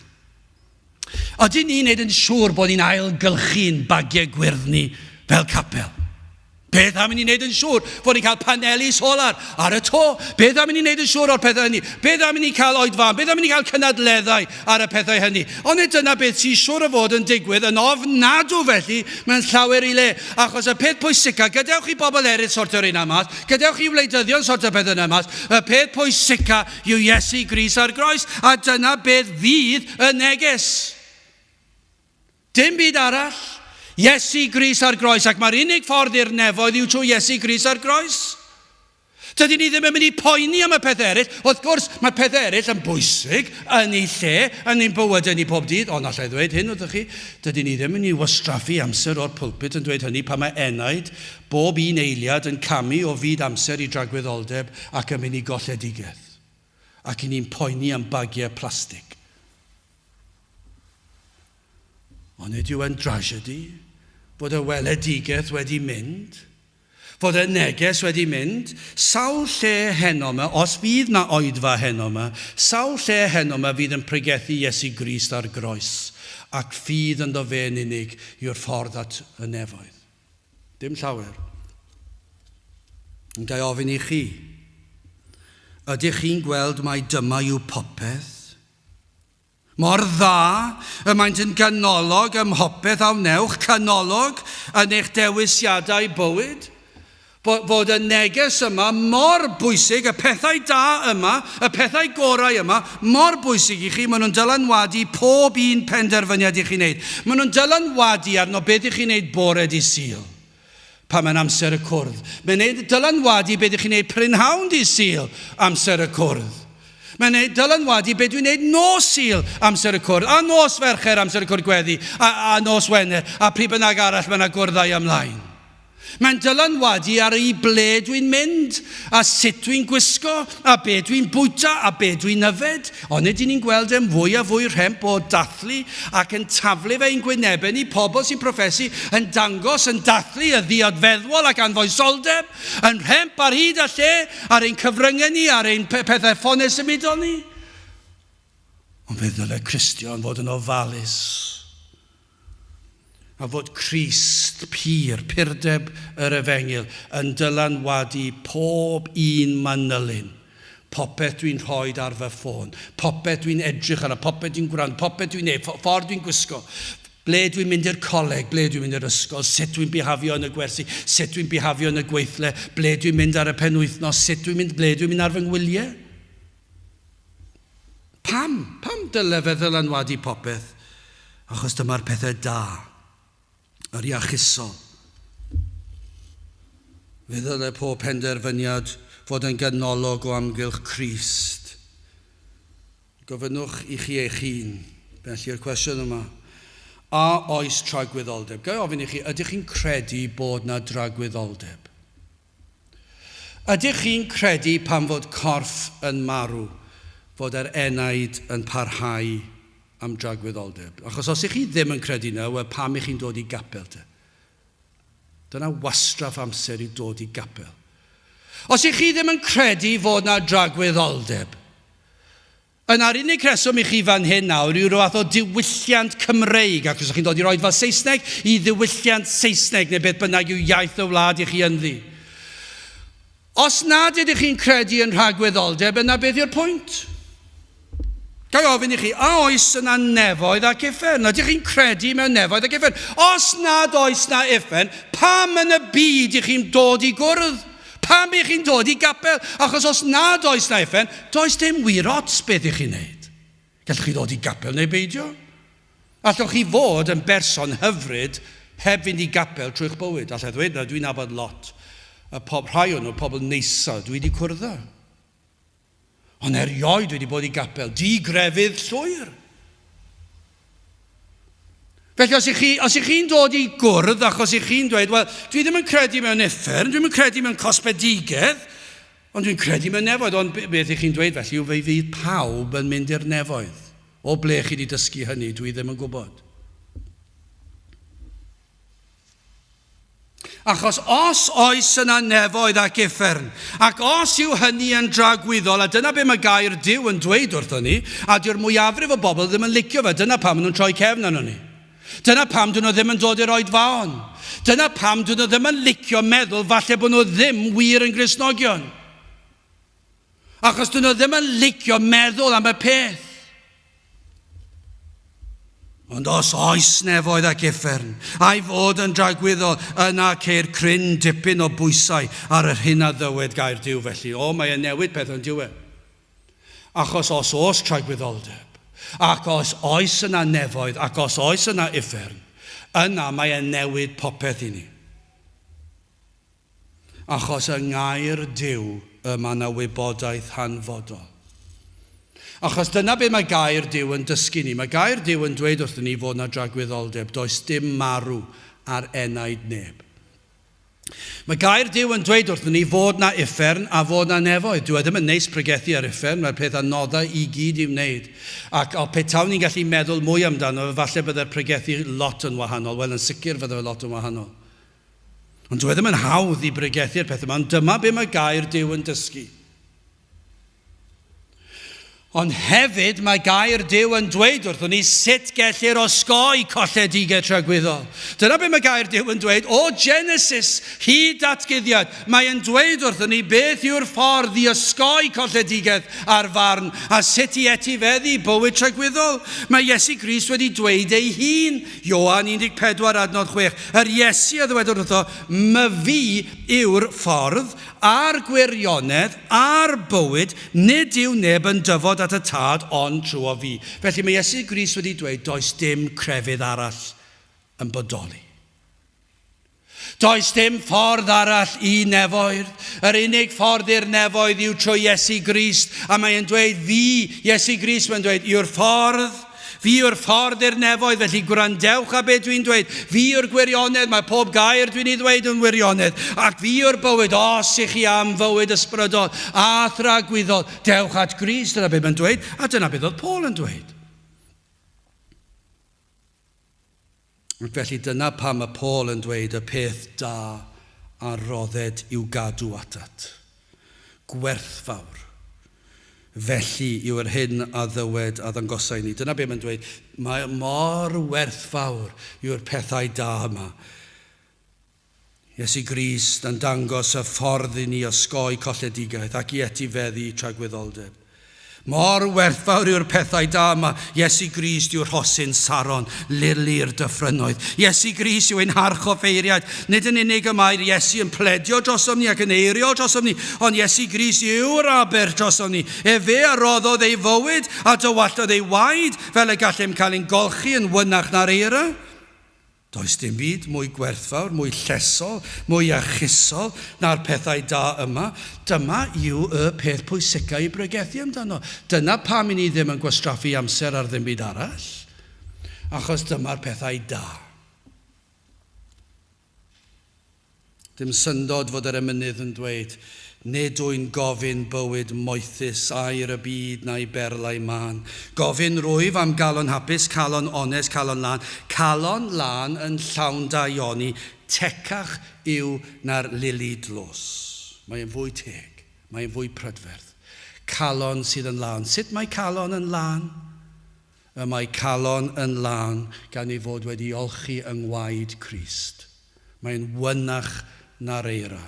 S1: Ydyn ni'n neud yn siŵr bod ni'n ailgylchu'n bagiau gwyrddni fel capel? Beth am i ni'n neud yn siŵr bod ni'n cael paneli solar ar y to? Beth am i ni'n neud yn siŵr o'r pethau hynny? Beth am i ni'n cael oedfan? Beth am i ni'n cael cynadleddau ar y pethau hynny? Ond dyna beth sy'n siŵr o fod yn digwydd yn ofnadw felly mewn llawer i le. Achos y peth pwysica, gadewch chi bobl eraill sortio'r un am mas, gadewch chi wleidyddion sortio'r pethau yna mas, y peth pwysica yw Iesu Grist ar groes, a dyna beth fydd y neges. Dim byd arall, Iesu Grist ar groes, ac mae'r unig ffordd i'r nefoedd yw trwy Iesu Grist ar groes. Dydyn ni ddim yn mynd i poeni am y pethau eraill. Wrth gwrs, mae pethau eraill yn bwysig yn ei lle, yn ein bywyd yn ei pob dydd, ond allai ddweud hyn wrthych chi, dydyn ni ddim yn ei wastraffu amser o'r pwlpit yn dweud hynny pan mae enaid bob un eiliad yn camu o fyd amser i dragwyddoldeb ac yn mynd i golledigaeth. Ac i ni'n poeni am bagiau plastig. Ond ydyw yn drasiedi bod y weledigaeth wedi mynd, fod y neges wedi mynd, sawl lle heno yma, os fydd na oedfa heno yma, sawl lle heno yma fydd yn pregethu Iesu Grist ar groes, ac fydd yn fe'n unig yw'r ffordd at y nefoedd. Dim llawer. Yn gai ofyn i chi, ydych chi'n gweld mai dyma yw popeth? Mor dda y maent yn ganolog ym mhopeth awnewch, canolog yn eich dewisiadau bywyd, fod y neges yma mor bwysig, y pethau da yma, y pethau gorau yma, mor bwysig i chi, maen nhw'n dylanwadu pob un penderfyniad i chi wneud. Maen nhw'n dylanwadu arno beth i chi wneud bore dydd Sul, pan mae'n amser y cwrdd. Mae'n dylanwadu beth i chi wneud prynhawn dydd Sul, amser y cwrdd. Mae'n dylanwadu beth dwi'n gwneud nos Sul amser y cwrdd, a nos Fercher amser y cwrdd gweddi, a nos Wener, a pryd bynnag arall mae'n gwrddau ymlaen. Mae'n dylanwadu ar ei ble dwi'n mynd, a sut dwi'n gwisgo, a be dwi'n bwyta, a be dwi'n yfed. Ond ydyn ni'n gweld e'n fwy a fwy rhemp o dathlu ac yn taflu fe ein gwynebau ni, pobl sy'n proffesu yn dangos, yn dathlu y ddiodfeddwol ac anfoesoldeb, yn rhemp ar hyd a lle, ar ein cyfryngau ni, ar ein pethau ffonus ymudol ni. Ond fe ddylai Cristion fod yn ofalus, a fod Crist pur, purdeb yr Efengil, yn dylanwadu pob un manylun. Popeth dwi'n rhoi ar fy ffôn, popeth dwi'n edrych ar, popeth dwi'n gwrando, popeth dwi'n neud, ffordd dwi'n gwisgo, ble dwi'n mynd i'r coleg, ble dwi'n mynd i'r ysgol, sut dwi'n bihafio yn y gwersi, sut dwi'n bihafio yn y gweithle, ble dwi'n mynd ar y penwythnos, ble dwi'n mynd ar fy ngwyliau. Pam dyle fe ddylanwadu popeth? Achos dyma'r pethau da, yr iachusol. Fe ddyle pob penderfyniad fod yn ganolog o amgylch Crist. Gofynnwch i chi eich hun, felly'r cwestiwn yma, a oes tragwyddoldeb? Gai ofyn i chi, ydych chi'n credu bod na dragwyddoldeb? Ydych chi'n credu pan fod corff yn marw, fod yr enaid yn parhau am dragwyddoldeb? Achos os ych chi ddim yn credu na, wel pam ych chi'n dod i gapel te? Dyna wastraff amser i dod i gapel. Os ych chi ddim yn credu fod na dragwyddoldeb, yna'r unig reswm i chi fan hyn nawr yw rhywbeth o diwylliant Cymreig, ac os ych chi'n dod i roed fel Saesneg, i ddiwylliant Saesneg, neu beth bynnag yw iaith y wlad i chi ynddi. Os nad ydych chi'n credu yn rhagwyddoldeb, yna beth yw'r pwynt? Gai ofyn i chi, a oes yna nefoedd ac uffen? Ydych chi'n credu mewn nefoedd ac uffen? Os nad oes na uffen, pam yn y byd ych chi'n dod i gwrdd? Pam ych chi'n dod i gapel? Achos os nad oes na uffen, does dim wir ots beth ych chi'n neud. Gallwch chi ddod i gapel neu beidio? Allwch chi fod yn berson hyfryd heb fynd i gapel trwy'ch bywyd. Allai ddweud na dwi'n abod lot. Rhai o'n nhw, pobl neisa, dwi wedi cwrdda. Ond erioed dwi wedi bod i gapel, di-grefydd llwyr. Felly os ych chi'n dod i gwrdd achos ych chi'n dweud, wel, dwi ddim yn credu mewn uffern, dwi'n yn credu mewn cosbedigedd, ond dwi'n credu mewn nefoedd, ond beth ych chi'n dweud felly yw fe fydd pawb yn mynd i'r nefoedd. O ble chi wedi dysgu hynny, dwi ddim yn gwybod. Achos os oes yna nefoedd ac uffern, ac os yw hynny yn dragwyddol, a dyna be mae gair Duw yn dweud wrtho ni, a dyw'r mwyafrif o bobl ddim yn licio fe, dyna pam nhw'n troi cefn arno ni. Dyna pam dyn nhw ddim yn dod i'r oedfaon. Dyna pam dyn nhw ddim yn licio meddwl falle bod nhw ddim wir yn Gristnogion. Achos dyn nhw ddim yn licio meddwl am y peth. Ond os oes nefoedd ac uffern, a'i fod yn dragwyddol, yna ceir cryn dipyn o bwysau ar yr hyn a ddywed gair Duw felly. O, mae e'n newid peth yn diwedd. Achos os oes tragwyddoldeb, ac os oes yna nefoedd, ac os oes yna uffern, yna mae e'n newid popeth i ni. Achos y ngair Duw yma na wybodaeth hanfodol. Achos dyna be mae gair Duw yn dysgu ni. Mae gair Duw yn dweud wrthyn ni fod na dragwyddoldeb. Does dim marw ar enaid neb. Mae gair Duw yn dweud wrthyn ni fod na uffern a fod na nefoedd. Dwi ddim yn neis pregethu ar uffern. Mae'r peth anoddau i gyd i wneud. Ac o petawn ni'n gallu meddwl mwy amdano, falle byddai'r pregethu lot yn wahanol. Wel, yn sicr fydde fe lot yn wahanol. Ond dwi ddim yn hawdd i pregethu'r peth yma. Ond dyma be mae gair Duw yn dysgu. Ond hefyd mae gair Duw yn dweud wrthon ni sut gellir osgoi colledigaeth tragwyddol. Dyna be mae gair Duw yn dweud o Genesis hyd datguddiad. Mae yn dweud wrthon ni beth yw'r ffordd i osgoi colledigaeth ar farn a sut i etifeddu bywyd tragwyddol. Mae Iesu Grist wedi dweud ei hun. Ioan 14:6. Yr Iesu a ddweud wrtho, my fi yw'r ffordd a'r gwirionedd a'r bywyd, nid yw neb yn dyfod at y tad ond trwy o fi. Felly mae Iesu Grist wedi dweud, does dim crefydd arall yn bodoli. Does dim ffordd arall i nefoedd. Yr unig ffordd i'r nefoedd yw trwy Iesu Grist. A mae'n dweud fi, Iesu Grist mae'n dweud, yw'r ffordd. Fi yw'r ffordd i'r nefoedd, felly gwrandewch a beth dwi'n dweud. Fi yw'r gwirionedd, mae pob gair dwi'n ei ddweud yn wirionedd. Ac fi yw'r bywyd, os i chi am fywyd ysbrydol a thragwyddol. Dewch at Grist, dyna beth mae'n dweud, a dyna beth oedd Paul yn dweud. Felly dyna pam mae Paul yn dweud y peth da a rodded i'w gadw atat. Gwerthfawr. Felly yw'r hyn a ddywed a ddangosau ni. Dyna be mae'n dweud. Mae mor werthfawr yw'r pethau da yma. Iesu Grist yn dangos y ffordd i ni osgoi colledigaeth ac i etifeddu tragwyddoldeb. Mor werthfawr yw'r pethau da yma. Iesu Grist yw'r hosyn Saron, lili'r dyffrynnoedd. Iesu Grist yw ein harchoffeiriad. Nid yn unig y mae'r Iesu yn pledio drosom ni ac yn eirio drosom ni, ond Iesu Grist yw'r aber drosom ni. Fe arroddodd ei fywyd a dywallodd ei waed fel y gallem cael ein golchi yn wynach na'r eira. Does dim byd mwy gwerthfawr, mwy llesol, mwy achusol na'r pethau da yma. Dyma yw y peth pwysicau i bregethu amdano. Dyna pam i ni ddim yn gwastraffu amser ar ddim byd arall. Achos dyma'r pethau da. Dim syndod fod yr emynydd yn dweud, nid wy'n gofyn bywyd moethus air y byd na'i berlau man. Gofyn rwyf am galon hapus, calon ones, calon lan. Calon lan yn llawn da ioni, tecach yw na'r lili dlos. Mae'n fwy teg, mae'n fwy prydferth. Calon sydd yn lan. Sut mae calon yn lan? Mae calon yn lan gan ei fod wedi olchi yng ngwaed Crist. Mae'n wynach na'r eira.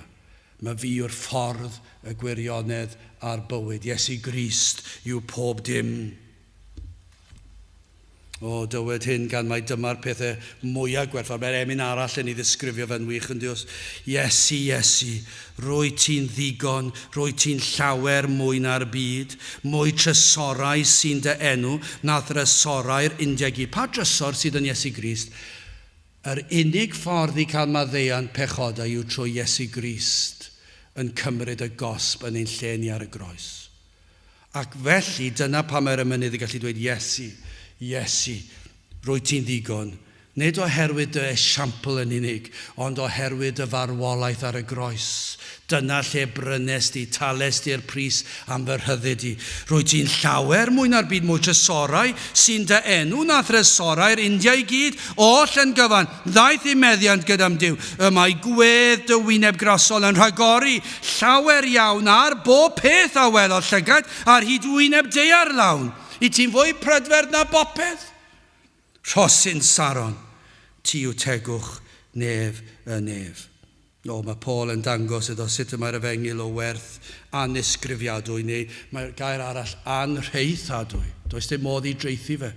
S1: Mae fi yw'r ffordd, y gwirionedd a'r bywyd. Iesu Grist yw pob dim. O, dywed hyn gan mai dyma'r pethau mwyaf gwerthfawr. Mae'r emyn arall yn ei ddisgrifio fe'n wych yn dios. Iesu, Iesu, rwy ti'n ddigon, rwy ti'n llawer mwy na'r byd, mwy trysorau sy'n dy enw, na thrysorau'r undiau. Pa drysor sydd yn Iesu Grist? Yr unig ffordd i cael maddeuant pechodau yw trwy Iesu Grist yn cymryd y gosb yn ein lle ni ar y groes. Ac felly, dyna pam mae'r emynydd yn gallu dweud, Iesu, Iesu, rwy ti'n ddigon, Nid oherwydd y esiampl yn unig, ond oherwydd y farwolaeth ar y groes. Dyna lle brynes di, tales di'r pris am fy rhyddid di. Rwy ti'n llawer mwy na'r byd mwy trysorau sy'n dy enw na thrysorau'r India i gyd, oll yn gyfan, ddaeth i meddiant gyda'm Duw. Y mae gwedd dy wyneb grasol yn rhagori llawer iawn ar bob peth a welodd llygad ar hyd wyneb deiar lawn. I ti'n fwy prydferth na bopeth? Rhosyn Saron, ti yw tegwch nef y nef. Mae Paul yn dangos iddo sut mae'r efengil o werth anisgrifiadwy, neu mae'r gair arall anrheithadwy. Does dim modd i dreithi fe.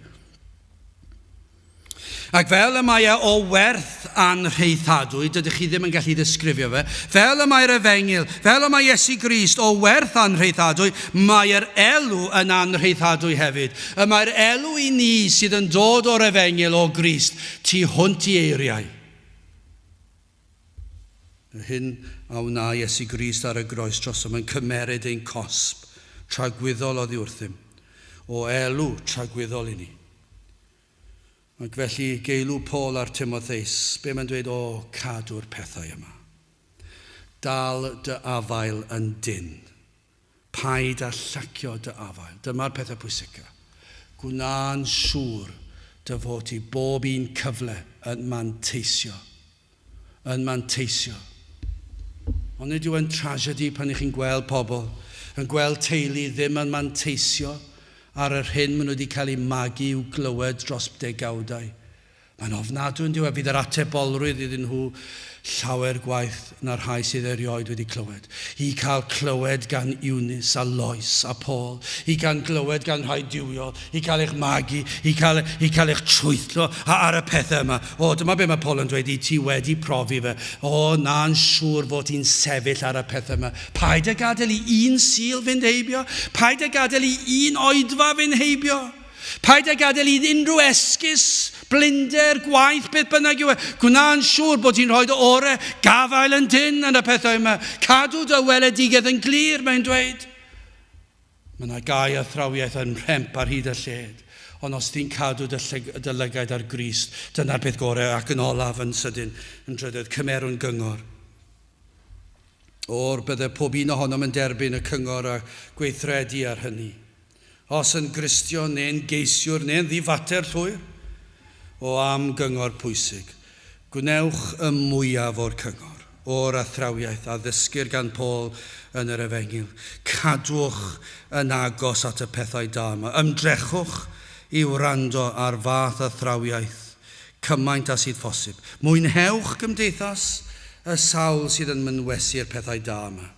S1: Ac fel y mae o werth anrheithadwy, dydych chi ddim yn gallu ddisgrifio fe, fel y mae'r efengil, fel y mae Iesu Grist o werth anrheithadwy, mae'r elw yn anrheithadwy hefyd. Y mae'r elw i ni sydd yn dod o'r efengil o Grist, tu hwnt i eiriau. Y hyn a wna Iesu Grist ar y groes drosom yn cymeryd ein cosb tragwyddol oddi wrthym, o elw tragwyddol i ni. Ac felly geilw Paul ar Timotheus, be mae'n dweud o cadw'r pethau yma. Dal dy afael yn dyn. Paid a llacio dy afael. Dyma'r pethau pwysica. Gwna'n siŵr dy fod ti bob un cyfle yn manteisio. Yn manteisio. Ond nid yw yn tragedy pan ych chi'n gweld pobl, yn gweld teulu ddim yn manteisio ar yr hyn maen nhw wedi cael ei magu i'w glywed dros degawdau. Mae'n ofnadw yn diwedd, fydd yr atebolrwydd iddyn nhw llawer gwaith na'r rhai sydd erioed wedi clywed. I cael clywed gan Eunice a Lois a Paul, i cael clywed gan rhai diwiol, i cael eich magu, i cael eich trwythlo ar y pethau yma. O, dyma be mae Paul yn dweud, i ti wedi profi fe. O, na'n siŵr fod ti'n sefyll ar y pethau yma. Paid a gadael i un sil fynd heibio, paid a gadael i un oedfa fynd heibio. Paid a gadael i unrhyw esgus, blinder, gwaith, beth bynnag yw e. Gwna'n siŵr bod ti'n rhoi dy ore gafael yn dyn yn y pethau yma. Cadw dy weledigaeth yn glir, mae'n dweud. Mae yna gai athrawiaeth yn rhemp ar hyd y lled. Ond os ti'n cadw dy lygaid ar Grist, dyna'r peth gorau ac yn olaf yn sydyn, yn drydydd, cymerwn gyngor. O'r bydde pob un ohonom yn derbyn y cyngor a gweithredu ar hynny. Os yn Gristion neu'n geisiwr neu'n ddifater llwyr, o am gyngor pwysig. Gwnewch y mwyaf o'r cyngor, o'r athrawiaeth a ddysgur gan Paul yn yr efengil. Cadwch yn agos at y pethau da yma. Ymdrechwch i wrando ar fath athrawiaeth cymaint a sydd phosib. Mwynhewch gymdeithas y sawl sydd yn mynwesu'r pethau da yma.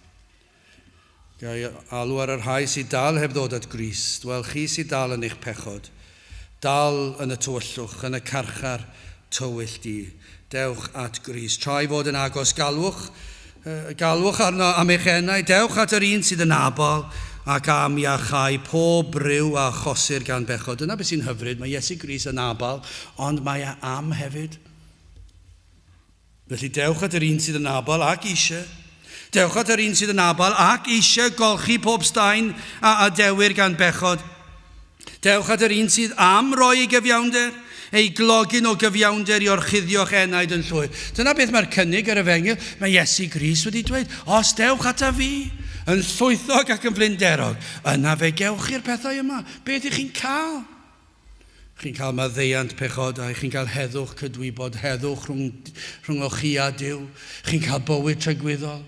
S1: Gai alw ar yr rhai sydd dal heb ddod at Grist, wel chi sydd dal yn eich pechod, dal yn y tywyllwch, yn y carchar tywyll di, dewch at Grist. Trai fod yn agos, galwch arno am eich enau, dewch at yr un sydd yn abal ac am iachau pob ryw a chosir gan bechod. Dyna beth sy'n hyfryd, mae Iesu Grist yn abal, ond mae e am hefyd. Felly dewch at yr un sydd yn abal ac eisiau, dewch at yr un sydd yn abal ac eisiau golchi pob staen a dewir gan bechod. Dewch at yr un sydd am roi ei gyfiawnder, ei glogin o gyfiawnder i orchuddio'ch enaid yn llwyr. Dyna beth mae'r cynnig ar efengil. Mae Iesu Grist wedi dweud, os dewch ata fi, yn llwythog ac yn flinderog, yna fe gewch i'r pethau yma. Beth ych chi'n cael? Chi'n cael maddeiant pechodau, chi'n cael heddwch cydwybod, heddwch rhwng chi a Duw. Chi'n cael bywyd tragwyddol.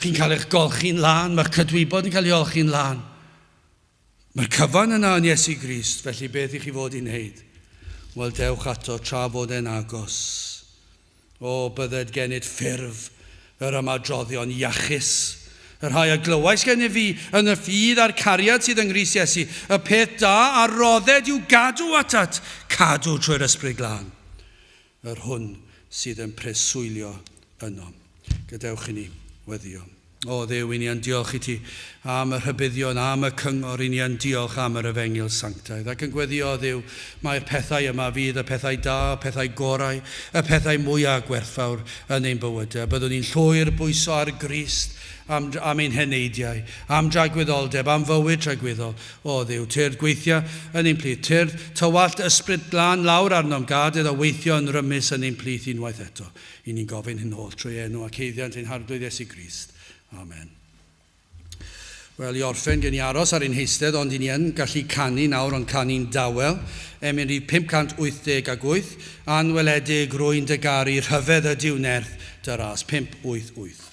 S1: Chi'n cael eich golchi'n lan, mae'r cydwybod yn cael ei olchi'n lan. Mae'r cyfan yna yn Iesu Grist, felly beth i chi fod i'n neud? Wel, dewch ato tra fod e'n agos. O, bydded gennym ffurf yr ymadroddion Iachus. Yr rhai a glywais gen i fi yn y ffydd a'r cariad sydd yng Nghrist Iesu. Y peth da a rodded yw gadw atat, cadw trwy'r ysbryd glân. Yr hwn sydd yn preswylio yno. Gadewch i ni weddio. O Dduw, i ni yn diolch i ti am y rhybuddion, am y cyngor, i ni yn diolch am yr efengyl sanctaidd. Ac yn gweddio, Dduw, mae'r pethau yma fydd y pethau da, y pethau gorau, y pethau mwyaf gwerthfawr yn ein bywydau. Byddwn ni'n llwyr bwyso ar Grist, am ein heneidiau, am dragwyddoldeb, am fywyd dragwyddol. O Dduw, tyrd gweithio yn ein plith, tyrd tywallt ysbryd glân lawr arnom, gad iddo weithio yn rymus yn ein plith unwaith eto. I ni'n gofyn hyn ôl trwy enw ac heiddiant ein harglwydd Iesu Grist. Amen. Wel, i orffen gen i aros ar ein heistedd, ond i ni yn gallu canu nawr, ond canu'n dawel. Emin rhif 588, anweledig rwy'n dy garu, rhyfedd y diwnerth dy ras, 588.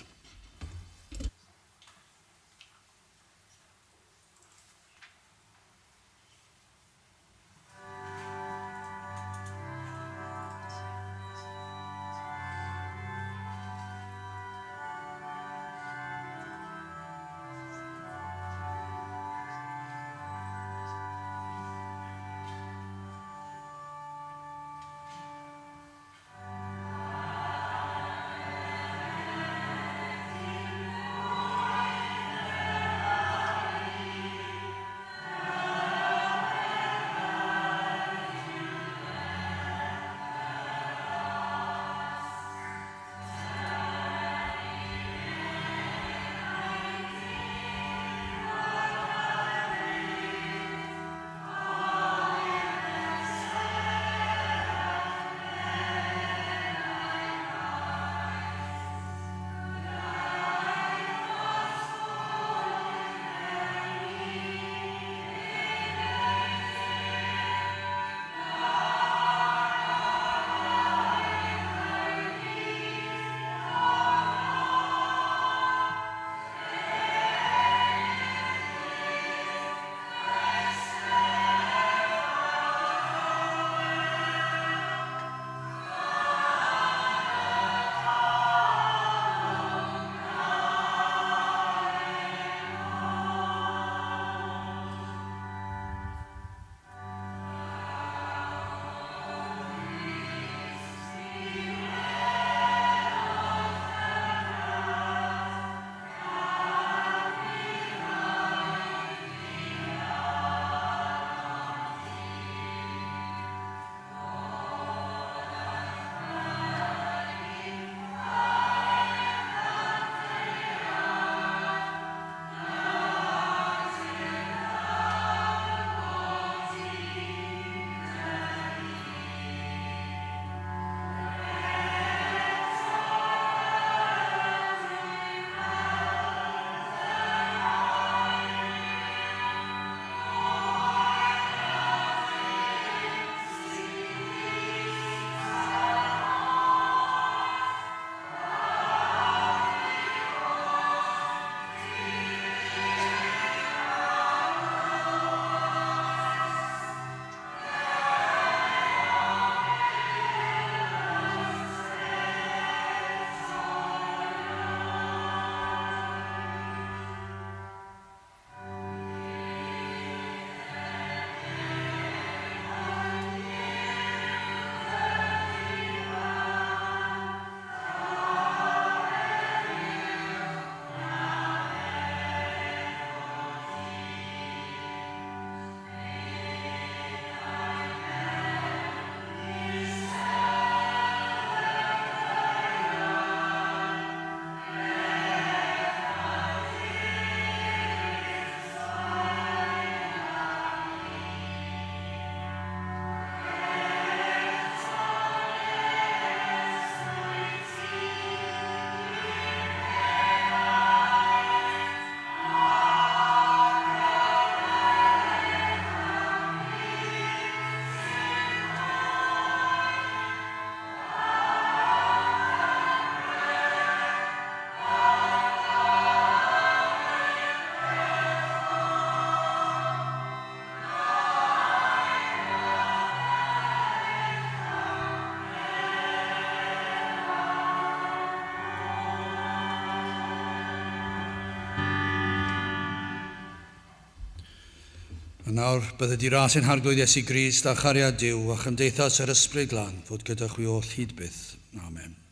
S2: A nawr bydde di ras yn harglwydd Iesu Grist a chariad Duw a chymdeithas yr ysbryd glân fod gyda chwi oll hyd byth. Amen.